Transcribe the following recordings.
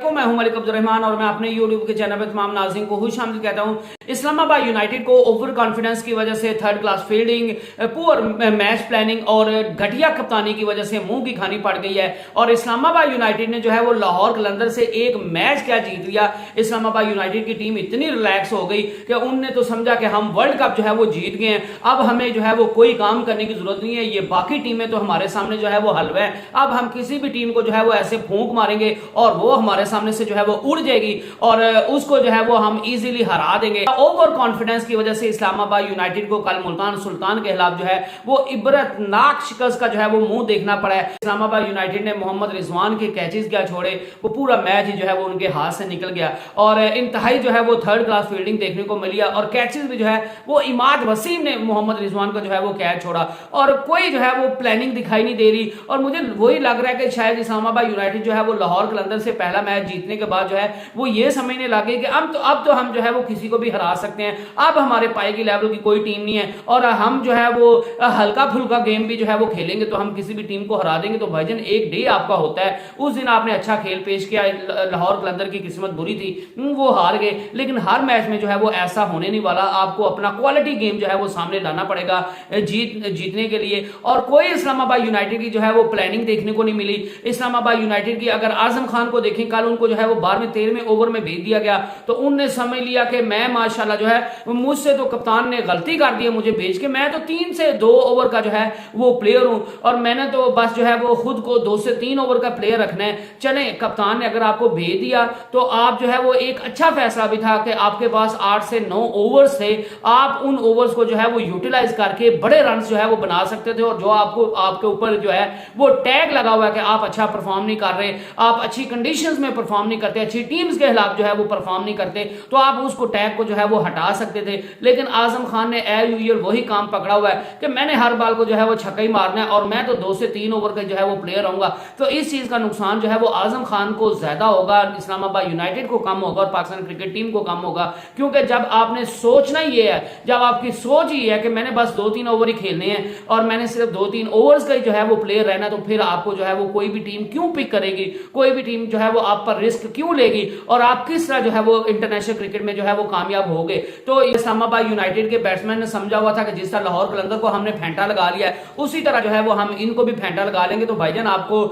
मैं हूं मलिक अब्दुल रहमान और मैं अपने यूट्यूब के चैनल पर तमाम नाज़रीन को खुशामदीद कहता हूं। इस्लामाबाद यूनाइटेड को ओवर कॉन्फिडेंस की वजह से, third class fielding, poor match planning और घटिया कप्तानी की वजह से मुंह की खानी पड़ गई है और इस्लामाबाद यूनाइटेड ने जो है वो लाहौर कलंदर से एक मैच क्या जीत लिया। इस्लामाबाद यूनाइटेड की टीम इतनी रिलैक्स हो गई कि उनने तो समझा कि हम वर्ल्ड कप जो है वो जीत गए हैं, अब हमें जो है वो कोई काम करने की जरूरत नहीं है, ये बाकी टीमें तो हमारे सामने जो है वो हलवा है, अब हम किसी भी टीम को जो है वो ऐसे फूंक मारेंगे और वो हमारे सामने से जो है वो उड़ जाएगी और उसको जो है वो हम इजीली हरा देंगे। ओवर कॉन्फिडेंस की वजह से इस्लामाबाद यूनाइटेड को कल मुल्तान सुल्तान के खिलाफ जो है वो इबरतनाक शिकस्त का जो है वो मुंह देखना पड़ा है। इस्लामाबाद यूनाइटेड ने मोहम्मद रिजवान के कैचेस क्या छोड़े, वो पूरा मैच ही जो है वो उनके हाथ से निकल गया और इंतहाई जो है वो थर्ड क्लास फील्डिंग देखने को मिली और कैचेस भी जो है वो इमाद वसीम ने मोहम्मद रिजवान को जो है वो कैच छोड़ा और कोई जो है वो प्लानिंग दिखाई नहीं दे रही। और मुझे वही लग रहा है कि शायद इस्लामाबाद यूनाइटेड जो है वो लाहौर कलंदर से पहला मैच जीतने के बाद जो है वो ये समझने लगे कि अब तो हम जो है वो किसी को भी हरा सकते हैं, अब हमारे पाए की लेवल की कोई टीम नहीं है और हम जो है वो हल्का फुल्का गेम भी जो है वो खेलेंगे तो हम किसी भी टीम को हरा देंगे। तो भाईजान एक डे आपका होता है, उस दिन आपने अच्छा खेल पेश किया, लाहौर कलंदर की किस्मत बुरी थी, वो हार गए, लेकिन हर मैच में जो है वो ऐसा होने नहीं वाला। आपको अपना क्वालिटी गेम जो है वो सामने लाना पड़ेगा जीतने के लिए। और कोई इस्लामाबाद यूनाइटेड की जो है वो प्लानिंग देखने को नहीं मिली। इस्लामाबाद यूनाइटेड की अगर आजम खान को देखें, कल उनको जो है वो 12वें 13वें ओवर में भेज दिया गया तो उनने समझ लिया कि मैं माशाल्लाह जो है मुझसे तो कप्तान ने गलती कर दी है मुझे भेज के, मैं तो 3 से 2 ओवर का जो है वो प्लेयर हूं और मैंने तो बस जो है वो खुद को 2 से 3 ओवर का प्लेयर रखना है। चले, कप्तान ने अगर आपको भेज दिया तो आप जो है वो एक अच्छा फैसला भी था कि आपके पास 8 से 9 ओवर्स थे, आप उन ओवर्स को जो है वो यूटिलाइज करके बड़े रन जो है वो बना सकते थे। और जो आपके ऊपर जो है वो टैग लगा हुआ है कि आप अच्छा परफॉर्म नहीं कर रहे, आप अच्छी कंडीशंस में परफॉर्म नहीं करते, अच्छी टीम्स के खिलाफ जो है वो परफॉर्म नहीं करते, तो आप उसको टैग को जो है वो हटा सकते थे। लेकिन आजम खान ने एज यूजुअल वही काम पकड़ा हुआ है कि मैंने हर बाल को जो है वो छक्का ही मारना है और मैं तो 2 से 3 ओवर का जो है वो प्लेयर रहूंगा। तो इस चीज का नुकसान जो है वो आजम खान को ज्यादा होगा, इस्लामाबाद यूनाइटेड को कम होगा और पाकिस्तान क्रिकेट टीम को कम होगा। क्योंकि जब आपने सोचना ये है, जब आपकी सोच ही है कि मैंने बस 2-3 ओवर ही खेलने हैं और मैंने सिर्फ 2-3 ओवर्स का ही जो है वो प्लेयर रहना, तो फिर आपको जो है वो कोई भी टीम क्यों पिक करेगी, कोई भी टीम जो है वो आप पर रिस्क क्यों लेगी और आप किस तरह जो है वो इंटरनेशनल क्रिकेट में जो है वो कामयाब हो गए। तो इस्लामाबाद यूनाइटेड के बैट्समैन ने समझा हुआ था कि जिस तरह लाहौर कलंदर को हमने फेंटा लगा लिया है उसी तरह जो है वो हम इनको भी फेंटा लगा लेंगे। तो भाईजान आपको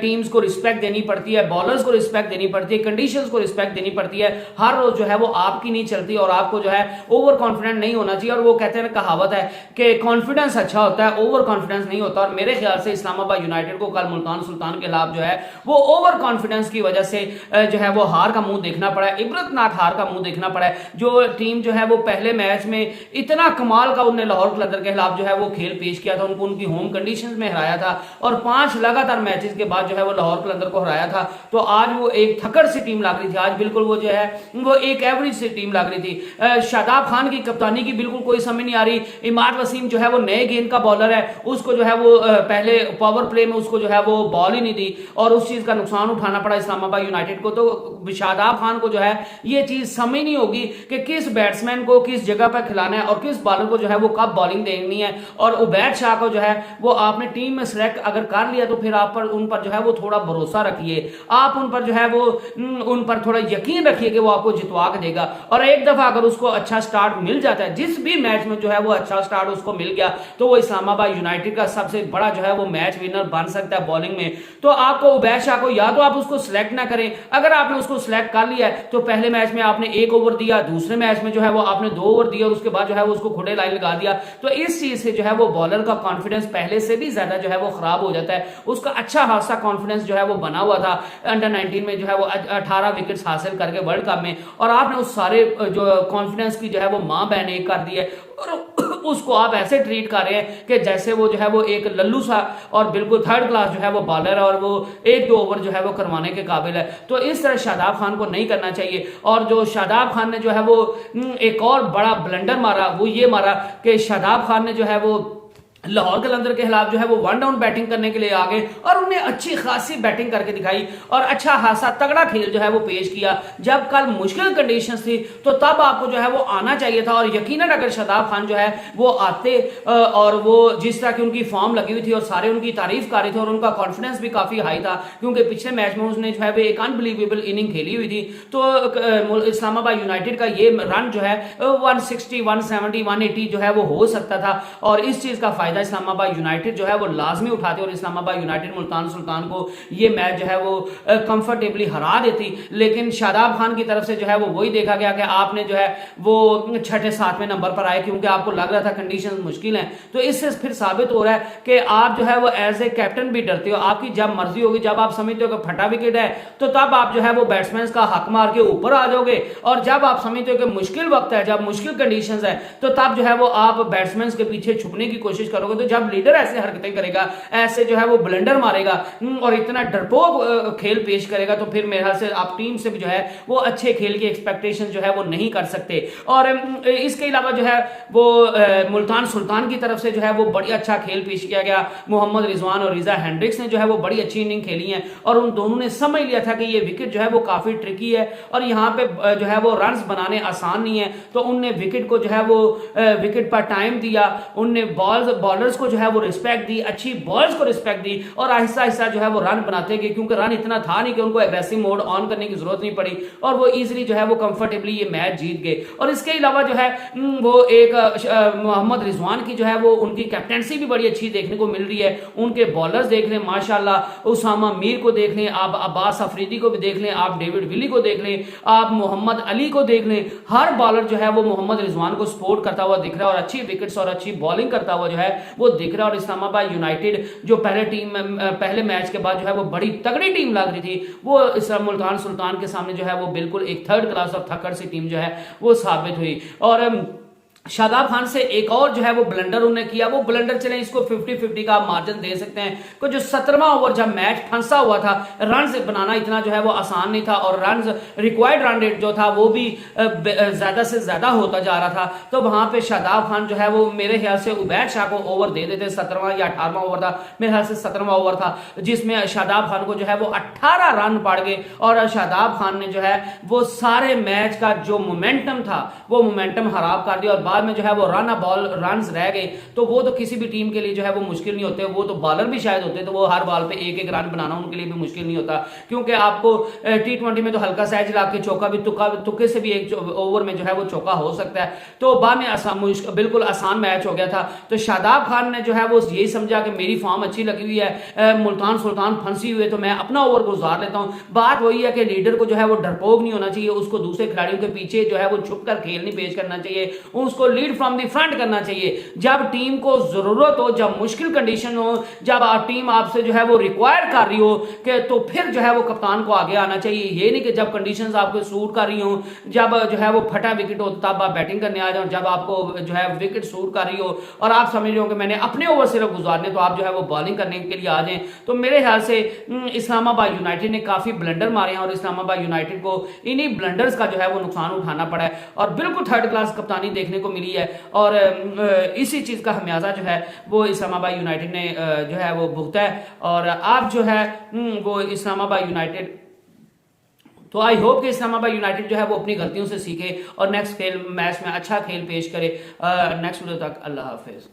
टीम्स को रिस्पेक्ट देनी पड़ती है, बॉलर्स को रिस्पेक्ट देनी पड़ती है, कंडीशंस को रिस्पेक्ट देनी पड़ती है। हर रोज जो है वो आपकी नहीं चलती और आपको जो है ओवर कॉन्फिडेंट नहीं होना चाहिए। और वो कहते हैं, कहावत है कि कॉन्फिडेंस अच्छा होता है, ओवर कॉन्फिडेंस नहीं होता। और मेरे ख्याल से इस्लामाबाद यूनाइटेड को कल मुल्तान सुल्तान के खिलाफ जो है वो ओवर कॉन्फिडेंस की वजह से जो है वो हार का मुंह देखना पड़ा है, इबरतनाक हार का मुंह देखना पड़ा है। जो टीम जो है वो पहले मैच में इतना कमाल का उन्हें लाहौर कलंदर के खिलाफ जो है वो खेल पेश किया था, उनको उनकी होम कंडीशंस में हराया था और 5 लगातार मैचेस के बाद जो है वो लाहौर कलंदर को हराया था। तो आज वो एक थकड़ सी टीम लग रही थी, आज बिल्कुल वो जो है वो एक एवरेज सी टीम लग रही थी। शादाब खान की कप्तानी की बिल्कुल कोई समझ नहीं आ रही। इमाद वसीम जो है वो नए गेंद का बॉलर है, उसको जो है वो पहले पावर प्ले में उसको जो है वो बॉल ही नहीं दी और उस चीज का नुकसान उठाना पड़ा इस्लामाबाद यूनाइटेड को। तो शादाब खान को जो है ये चीज समझ नहीं होगी कि किस बैट्समैन को किस जगह पर खिलाना है और किस बॉलर को जो है वो कब बॉलिंग देनी है। और उबैद शाह को जो है वो आपने टीम में सिलेक्ट अगर कर लिया तो फिर आप पर उन पर जो है वो थोड़ा भरोसा रखिए, आप उन पर जो है वो उन पर थोड़ा यकीन रखिए कि वो आपको जितवा के देगा। और एक दफा अगर उसको अच्छा स्टार्ट मिल जाता है, जिस भी मैच में जो है वो अच्छा स्टार्ट उसको मिल गया, तो वो इस्लामाबाद यूनाइटेड का सबसे बड़ा जो है वो मैच विनर बन सकता है बॉलिंग में। तो आपको उबैद शाह को या तो आप उसको सिलेक्ट ना करें, अगर आपने उसको सिलेक्ट कर लिया है तो पहले मैच में आपने 1 ओवर दिया, दूसरे मैच में जो है वो आपने 2 ओवर दिया और उसके बाद जो है वो उसको खुले लाइन लगा दिया। तो इस चीज से जो है वो बॉलर का कॉन्फिडेंस पहले से भी ज्यादा जो है वो खराब हो जाता है। उसका अच्छा खासा कॉन्फिडेंस जो है वो बना हुआ था अंडर 19 में जो है वो 18 विकेट्स हासिल करके वर्ल्ड कप में, और आपने उस सारे जो कॉन्फिडेंस की जो है वो मां बहन एक कर दी है और उसको आप ऐसे ट्रीट कर रहे हैं कि जैसे वो जो है वो एक लल्लू सा और बिल्कुल थर्ड क्लास जो है वो बॉलर है और वो 1-2 ओवर जो है वो करवाने के काबिल है। तो इस तरह शादाब खान को नहीं करना चाहिए। और जो शादाब खान ने जो है वो एक और बड़ा ब्लंडर मारा, वो ये मारा कि शादाब खान ने जो है वो लाहौर कलंदर के खिलाफ जो है वो वन डाउन बैटिंग करने के लिए आ गए और उन्हें अच्छी खासी बैटिंग करके दिखाई और अच्छा खासा तगड़ा खेल जो है वो पेश किया। जब कल मुश्किल कंडीशंस थी तो तब आपको जो है वो आना चाहिए था, और यकीनन अगर शादाब खान जो है वो आते और वो जिस तरह की उनकी फॉर्म लगी हुई थी और सारे उनकी तारीफ कर रहे थे और उनका कॉन्फिडेंस भी काफी हाई था, क्योंकि पिछले मैच में उसने जो है एक अनबिलीवेबल इनिंग खेली हुई थी। तो इस्लामाबाद यूनाइटेड का ये रन जो है 160, 170, 180 जो है वो हो सकता था, और इस चीज का फायदा इस्लामाबाद यूनाइटेड जो है वो लाजमी उठाते और इस्लामाबाद यूनाइटेड मुल्तान सुल्तान को ये मैच जो है वो कंफर्टेबली हरा देती। लेकिन शादाब खान की तरफ से जो है वो वही देखा गया कि आपने जो है वो 6, 7वें नंबर पर आए, क्योंकि आपको लग रहा था कंडीशंस मुश्किल हैं। तो इससे फिर साबित हो रहा है कि आप जो है वो एज ए कैप्टन भी डरते हो। आपकी जब मर्जी होगी, जब आप समझते हो कि फटा विकेट है, तो तब आप जो है वो बैट्समैन का हक मार के ऊपर आ जाओगे, और जब आप समझते हो कि मुश्किल वक्त है, जब मुश्किल कंडीशंस है, तो तब जो है वो आप बैट्समैन के पीछे छुपने की कोशिश करोगे। तो जब लीडर ऐसे हरकतें करेगा, ऐसे जो है वो ब्लंडर मारेगा और इतना डरपोक खेल पेश करेगा, तो फिर मेरे ख्याल से आप टीम से भी जो है वो अच्छे खेल की एक्सपेक्टेशन जो है वो नहीं कर सकते। और इसके अलावा जो है वो मुल्तान सुल्तान की तरफ से जो है वो बड़ी अच्छा खेल पेश किया गया। मोहम्मद रिजवान और रिजा हैंड्रिक्स ने जो है वो बड़ी अच्छी इनिंग खेली है, और उन दोनों ने समझ लिया था कि ये विकेट जो है वो काफी ट्रिकी है और यहाँ पे जो है वो रन्स बनाने आसान नहीं है। तो उनने विकेट को जो है वो विकेट पर टाइम दिया, उनने बॉलर्स को जो है वो रिस्पेक्ट दी, अच्छी बॉल्स को रिस्पेक्ट दी, और आहिस्ता आहिस्ता जो है वो रन बनाते गए, क्योंकि रन इतना था नहीं कि उनको एग्रेसिव मोड ऑन करने की जरूरत नहीं पड़ी, और वो इजीली जो है वो कंफर्टेबली ये मैच जीत गए। और इसके अलावा जो है वो एक मोहम्मद रिजवान की जो है वो उनकी कैप्टेंसी भी बड़ी अच्छी देखने को मिल रही है। उनके बॉलर्स देख लें माशाल्लाह, उसामा मीर को देख लें, आप अब्बास अफरीदी को भी देख लें, आप डेविड विली को देख लें, आप मोहम्मद अली को देख लें, हर बॉलर जो है वो मोहम्मद रिजवान को सपोर्ट करता हुआ दिख रहा है और अच्छी विकेट्स और अच्छी बॉलिंग करता हुआ जो है वो दिख रहा है। और इस्लामाबाद यूनाइटेड जो पहले मैच के बाद जो है वो बड़ी तगड़ी टीम लग रही थी, वो इस मुल्तान सुल्तान के सामने जो है वो बिल्कुल एक थर्ड क्लास और थक्कड़ सी टीम जो है वो साबित हुई। और शादाब खान से एक और जो है वो ब्लंडर उन्होंने किया, वो ब्लंडर चले इसको 50-50 का मार्जिन दे सकते हैं कि जो 17वां ओवर जब मैच फंसा हुआ था, रन बनाना इतना जो है वो आसान नहीं था, और रन रिक्वायर्ड रन रेट जो था वो भी ज्यादा से ज्यादा होता जा रहा था। तो वहां पे शादाब खान जो है वो मेरे ख्याल से उबैद शाह को ओवर दे देते। 17वां या 18वां ओवर था, मेरे ख्याल से 17वां ओवर था, जिसमें शादाब खान को जो है वो 18 रन पड़ गए, और शादाब खान ने जो है वो सारे मैच का जो मोमेंटम था वो मोमेंटम खराब कर दिया, और बाद में जो है वो रन्स रह गए। तो वो तो किसी भी टीम के लिए जो है वो मुश्किल नहीं होते, वो तो बॉलर भी शायद होते, तो वो हर बॉल पे एक रन बनाना उनके लिए भी मुश्किल नहीं होता, क्योंकि आपको T20 में तो हल्का सा एज ला के चौका भी तुक्के से भी एक ओवर में जो है वो चौका हो सकता है। तो बाद में बिल्कुल आसान मैच हो गया था। तो शादाब खान ने जो है वो यही समझा कि मेरी फॉर्म अच्छी लगी हुई है, मुल्तान सुल्तान फंसी हुई है, तो मैं अपना ओवर गुजार लेता हूं। बात वही है कि लीडर को जो है वो डरपोक नहीं होना चाहिए, उसको दूसरे खिलाड़ियों के पीछे जो है वो छुप कर खेल नहीं पेश करना चाहिए, उसको लीड फ्रॉम द फ्रंट करना चाहिए। जब टीम को जरूरत हो, जब मुश्किल कंडीशन हो, जब आप टीम आपसे जो है वो रिक्वायर कर रही हो कि तो फिर जो है वो कप्तान को आगे आना चाहिए। ये नहीं कि जब कंडीशंस आपको सूट कर रही हो, जब जो है वो फटा विकेट हो तब आप बैटिंग करने आ जाओ, जब आपको जो है विकेट सूट कर रही हो और आप समझ रहे हो कि मैंने अपने ओवर सिर्फ गुजारने, तो आप जो है वो बॉलिंग करने के लिए आ जाएं। तो मेरे ख्याल से इस्लामाबाद यूनाइटेड ने काफी ब्लंडर मारे हैं, और इस्लामाबाद यूनाइटेड को इन्हीं ब्लंडर्स का जो है वो नुकसान उठाना पड़ा है, और बिल्कुल थर्ड क्लास कप्तानी देखने को मिली है। और इसी चीज का खमियाजा जो है वो इस्लामाबाद यूनाइटेड ने जो है वो भुगता है। और आप जो है वो इस्लामाबाद यूनाइटेड, तो आई होप कि इस्लामाबाद यूनाइटेड जो है वो अपनी गलतियों से सीखे और नेक्स्ट मैच में अच्छा खेल पेश करे। नेक्स्ट वीडियो तक अल्लाह हाफिज।